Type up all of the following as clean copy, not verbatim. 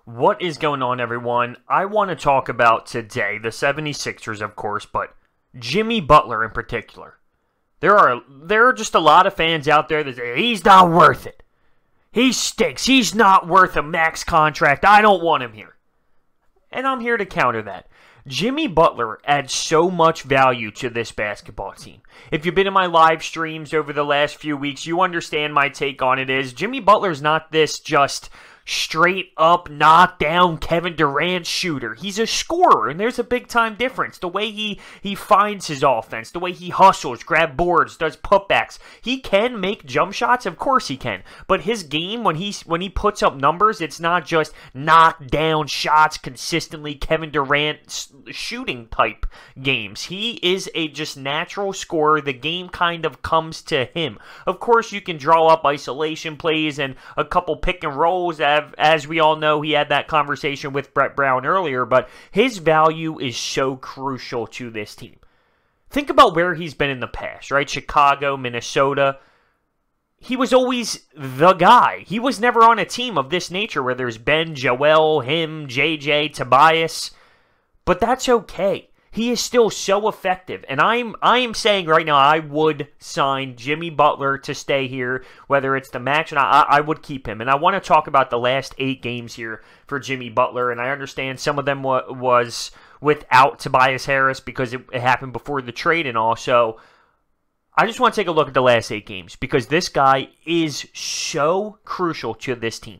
What is going on, everyone? I want to talk about today the 76ers, of course, but Jimmy Butler in particular. There are just a lot of fans out there that say, he's not worth it. He stinks. He's not worth a max contract. I don't want him here. And I'm here to counter that. Jimmy Butler adds so much value to this basketball team. If you've been in my live streams over the last few weeks, you understand my take on it is Jimmy Butler's not this just straight up knockdown Kevin Durant shooter. He's a scorer, and there's a big time difference. The way he finds his offense, the way he hustles, grab boards, does putbacks. He can make jump shots, of course he can. But his game, when he puts up numbers, it's not just knock down shots consistently, Kevin Durant shooting type games. He is a just natural scorer. The game kind of comes to him. Of course, you can draw up isolation plays and a couple pick and rolls. As we all know, he had that conversation with Brett Brown earlier, but his value is so crucial to this team. Think about where he's been in the past, right? Chicago, Minnesota. He was always the guy. He was never on a team of this nature where there's Ben, Joel, him, JJ, Tobias. But that's okay. He is still so effective, and I am saying right now I would sign Jimmy Butler to stay here, whether it's the max or not. I would keep him, and I want to talk about the last 8 games here for Jimmy Butler, and I understand some of them was without Tobias Harris because it happened before the trade and all, so I just want to take a look at the last 8 games because this guy is so crucial to this team.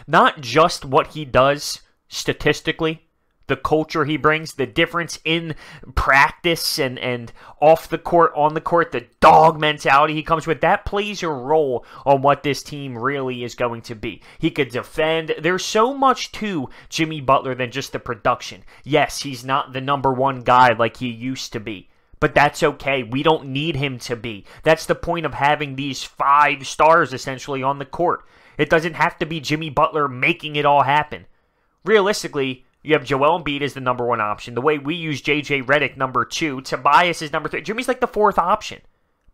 Not just what he does statistically, the culture he brings, the difference in practice and off the court, on the court, the dog mentality he comes with, that plays a role on what this team really is going to be. He could defend. There's so much to Jimmy Butler than just the production. Yes, he's not the number one guy like he used to be. But that's okay. We don't need him to be. That's the point of having these 5 stars essentially on the court. It doesn't have to be Jimmy Butler making it all happen. Realistically, you have Joel Embiid as the number 1 option. The way we use J.J. Redick, number 2. Tobias is number 3. Jimmy's like the 4th option.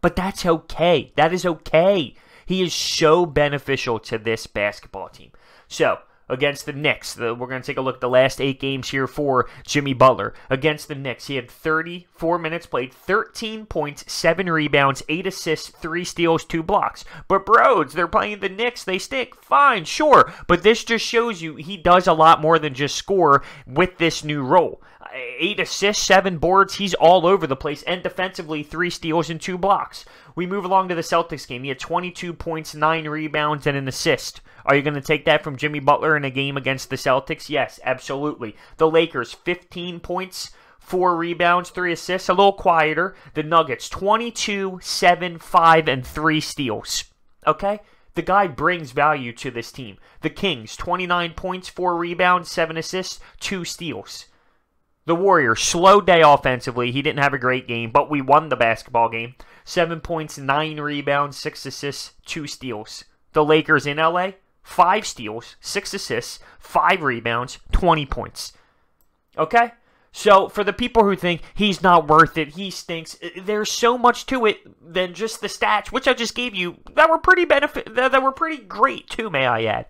But that's okay. That is okay. He is so beneficial to this basketball team. So, against the Knicks, we're going to take a look at the last 8 games here for Jimmy Butler. Against the Knicks, he had 34 minutes played, 13 points, 7 rebounds, 8 assists, 3 steals, 2 blocks. But bros, they're playing the Knicks. They stink. Fine, sure. But this just shows you he does a lot more than just score with this new role. 8 assists, 7 boards. He's all over the place. And defensively, 3 steals and 2 blocks. We move along to the Celtics game. He had 22 points, 9 rebounds, and an assist. Are you going to take that from Jimmy Butler in a game against the Celtics? Yes, absolutely. The Lakers, 15 points, 4 rebounds, 3 assists. A little quieter. The Nuggets, 22, 7, 5, and 3 steals. Okay? The guy brings value to this team. The Kings, 29 points, 4 rebounds, 7 assists, 2 steals. The Warriors, slow day offensively. He didn't have a great game, but we won the basketball game. 7 points, 9 rebounds, 6 assists, 2 steals. The Lakers in LA, 5 steals, 6 assists, 5 rebounds, 20 points. Okay? So, for the people who think he's not worth it, he stinks, there's so much to it than just the stats, which I just gave you, that were pretty great too, may I add.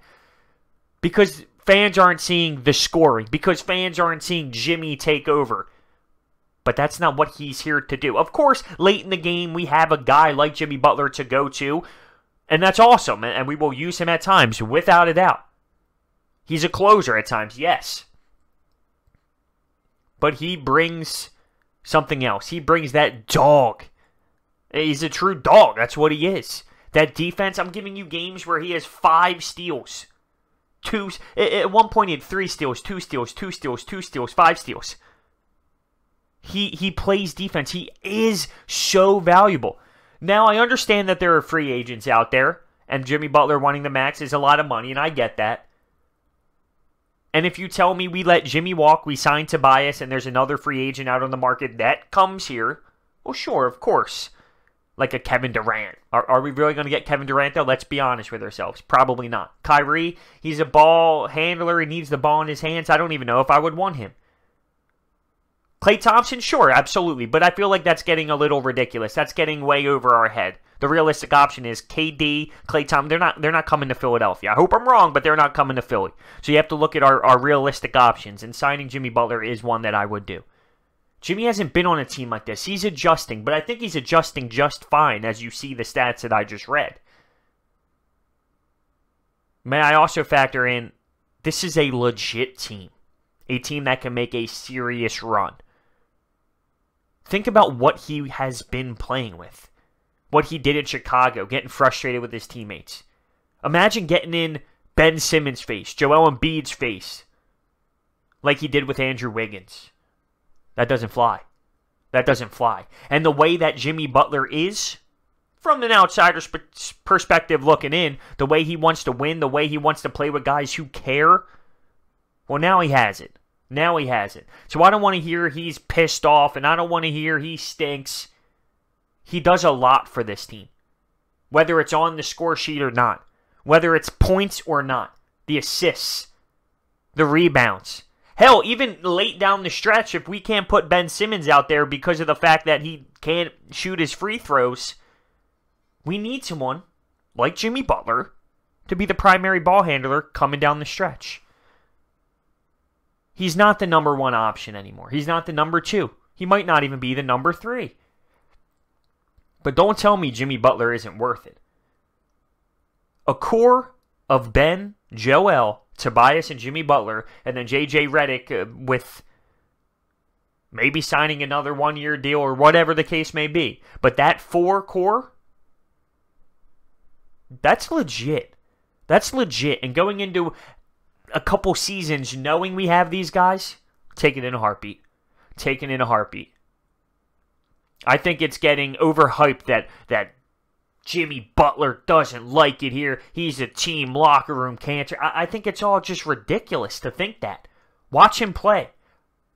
Because fans aren't seeing the scoring. Because fans aren't seeing Jimmy take over. But that's not what he's here to do. Of course, late in the game, we have a guy like Jimmy Butler to go to. And that's awesome. And we will use him at times, without a doubt. He's a closer at times, yes. But he brings something else. He brings that dog. He's a true dog. That's what he is. That defense, I'm giving you games where he has 5 steals. At one point, he had 3 steals, 2 steals, 2 steals, 2 steals, 5 steals. He plays defense. He is so valuable. Now, I understand that there are free agents out there, and Jimmy Butler wanting the max is a lot of money, and I get that. And if you tell me we let Jimmy walk, we sign Tobias, and there's another free agent out on the market that comes here, well, sure, of course. Like a Kevin Durant. Are we really going to get Kevin Durant, though? Let's be honest with ourselves. Probably not. Kyrie, he's a ball handler. He needs the ball in his hands. I don't even know if I would want him. Klay Thompson, sure, absolutely. But I feel like that's getting a little ridiculous. That's getting way over our head. The realistic option is KD, Klay Thompson. They're not coming to Philadelphia. I hope I'm wrong, but they're not coming to Philly. So you have to look at our realistic options. And signing Jimmy Butler is one that I would do. Jimmy hasn't been on a team like this. He's adjusting, but I think he's adjusting just fine as you see the stats that I just read. May I also factor in, this is a legit team. A team that can make a serious run. Think about what he has been playing with. What he did in Chicago, getting frustrated with his teammates. Imagine getting in Ben Simmons' face, Joel Embiid's face, like he did with Andrew Wiggins. That doesn't fly. That doesn't fly. And the way that Jimmy Butler is, from an outsider's perspective looking in, the way he wants to win, the way he wants to play with guys who care, well, now he has it. Now he has it. So I don't want to hear he's pissed off, and I don't want to hear he stinks. He does a lot for this team. Whether it's on the score sheet or not. Whether it's points or not. The assists. The rebounds. Hell, even late down the stretch, if we can't put Ben Simmons out there because of the fact that he can't shoot his free throws, we need someone, like Jimmy Butler, to be the primary ball handler coming down the stretch. He's not the number one option anymore. He's not the number two. He might not even be the number three. But don't tell me Jimmy Butler isn't worth it. A core of Ben, Joel, Tobias, and Jimmy Butler, and then J.J. Redick with maybe signing another one-year deal or whatever the case may be. But that four core, that's legit. That's legit. And going into a couple seasons knowing we have these guys, take it in a heartbeat. Take it in a heartbeat. I think it's getting overhyped that Jimmy Butler doesn't like it here. He's a team locker room cancer. I think it's all just ridiculous to think that. Watch him play.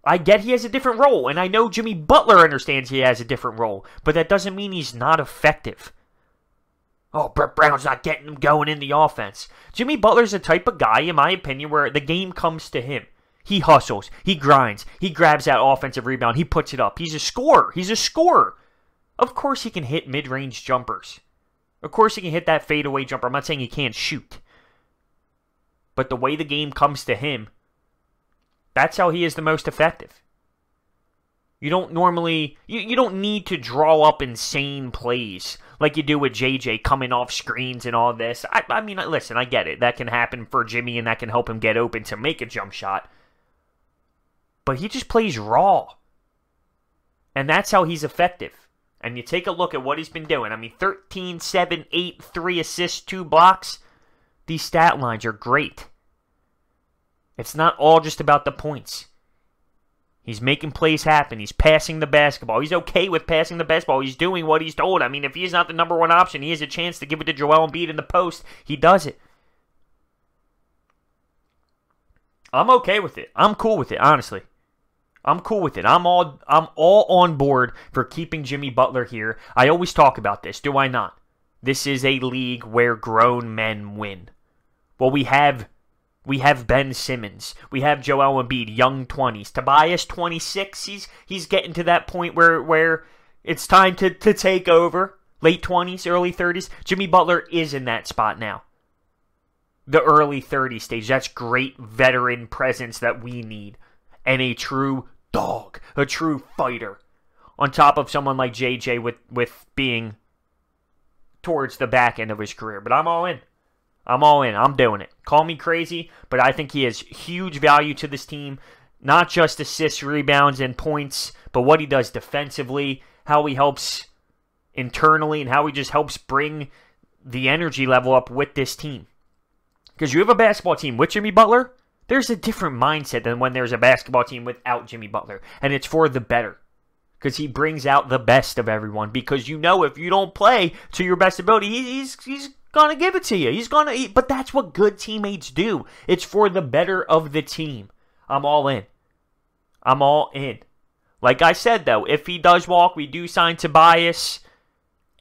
I get he has a different role, and I know Jimmy Butler understands he has a different role, but that doesn't mean he's not effective. Oh, Brett Brown's not getting him going in the offense. Jimmy Butler's the type of guy, in my opinion, where the game comes to him. He hustles. He grinds. He grabs that offensive rebound. He puts it up. He's a scorer. He's a scorer. Of course he can hit mid-range jumpers. Of course he can hit that fadeaway jumper. I'm not saying he can't shoot. But the way the game comes to him, that's how he is the most effective. You don't normally, you don't need to draw up insane plays like you do with JJ coming off screens and all this. I mean, listen, I get it. That can happen for Jimmy and that can help him get open to make a jump shot. But he just plays raw. And that's how he's effective. And you take a look at what he's been doing. I mean, 13, 7, 8, 3 assists, 2 blocks. These stat lines are great. It's not all just about the points. He's making plays happen. He's passing the basketball. He's okay with passing the basketball. He's doing what he's told. I mean, if he's not the number one option, he has a chance to give it to Joel Embiid in the post. He does it. I'm okay with it. I'm cool with it, honestly. I'm cool with it. I'm all on board for keeping Jimmy Butler here. I always talk about this, do I not? This is a league where grown men win. Well, we have Ben Simmons. We have Joel Embiid, young 20s. Tobias, 26. He's getting to that point where it's time to take over. Late 20s, early 30s. Jimmy Butler is in that spot now. The early 30 stage. That's great veteran presence that we need. And a true dog. A true fighter. On top of someone like JJ with being towards the back end of his career. But I'm all in. I'm all in. I'm doing it. Call me crazy, but I think he has huge value to this team. Not just assists, rebounds, and points, but what he does defensively, how he helps internally, and how he just helps bring the energy level up with this team. Because you have a basketball team with Jimmy Butler, there's a different mindset than when there's a basketball team without Jimmy Butler. And it's for the better. Because he brings out the best of everyone. Because you know if you don't play to your best ability, he's going to give it to you. He's going to, but that's what good teammates do. It's for the better of the team. I'm all in. I'm all in. Like I said, though, if he does walk, we do sign Tobias.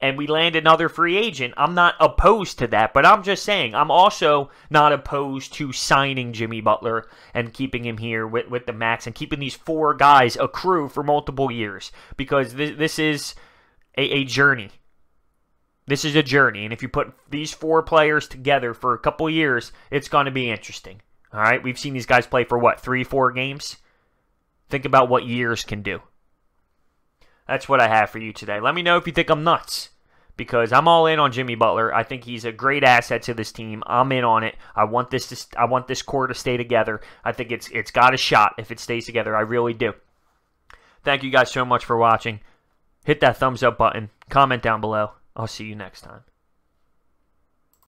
and we land another free agent, I'm not opposed to that. But I'm just saying, I'm also not opposed to signing Jimmy Butler and keeping him here with the max and keeping these 4 guys accrue for multiple years. Because this is a journey. This is a journey. And if you put these 4 players together for a couple years, it's going to be interesting. All right? We've seen these guys play for, what, 3-4 games? Think about what years can do. That's what I have for you today. Let me know if you think I'm nuts, because I'm all in on Jimmy Butler. I think he's a great asset to this team. I'm in on it. I want this core to stay together. I think it's got a shot if it stays together. I really do. Thank you guys so much for watching. Hit that thumbs up button. Comment down below. I'll see you next time.